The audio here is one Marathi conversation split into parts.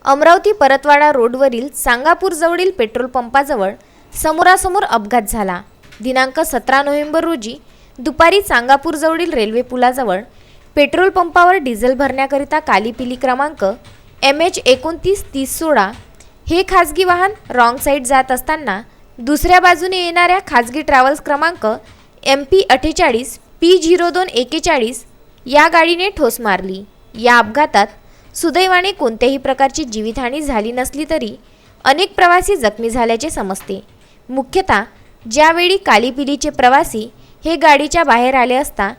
अमरावती परतवाडा रोडवरील सांगापूरजवळील पेट्रोल पंपाजवळ समोरासमोर अपघात झाला. दिनांक 17 नोव्हेंबर रोजी दुपारी सांगापूरजवळील रेल्वे पुलाजवळ पेट्रोल पंपावर डिझेल भरण्याकरिता काली पिली क्रमांक MH293016 हे खाजगी वाहन रॉंग साईड जात असताना दुसऱ्या बाजूने येणाऱ्या खाजगी ट्रॅव्हल्स क्रमांक MP48 P0241 या गाडीने ठोस मारली. या अपघातात सुदैवाने कोणत्याही प्रकारची जीवितहानी झाली नसली तरी अनेक प्रवासी जखमी झाल्याचे समजते. मुख्यतः ज्यावेळी काली पिलीचे प्रवासी हे गाडीच्या बाहेर आले असता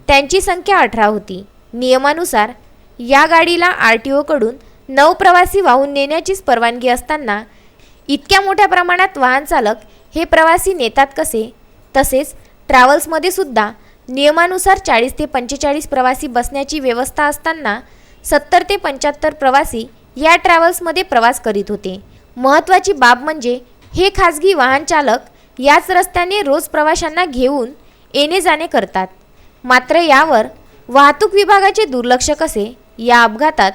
त्यांची संख्या 18 होती. नियमानुसार या गाडीला RTOकडून 9 प्रवासी वाहून नेण्याचीच परवानगी असताना इतक्या मोठ्या प्रमाणात वाहन चालक हे प्रवासी नेतात कसे? तसेच ट्रॅव्हल्समध्ये सुद्धा नियमानुसार 40 ते 45 प्रवासी बसण्याची व्यवस्था असताना 70 ते 75 प्रवासी या ट्रॅव्हल्समध्ये प्रवास करीत होते. महत्त्वाची बाब म्हणजे हे खाजगी वाहन चालक याच रस्त्याने रोज प्रवाशांना घेऊन येणे जाणे करतात. मात्र यावर वाहतूक विभागाचे दुर्लक्ष कसे? या अपघातात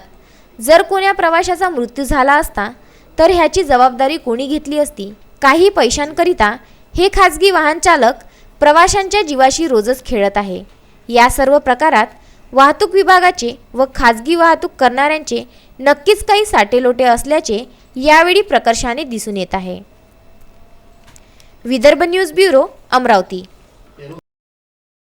जर कोण्या प्रवाशाचा मृत्यू झाला असता तर ह्याची जबाबदारी कोणी घेतली असती? काही पैशांकरिता हे खाजगी वाहन चालक प्रवाशांच्या जीवाशी रोजच खेळत आहे. या सर्व प्रकारात वाहतूक विभागाचे व खाजगी वाहतूक करणाऱ्यांचे नक्कीच काही साटेलोटे असल्याचे यावेळी प्रकर्षाने दिसून येत आहे. Vidarbha news bureau, Amravati.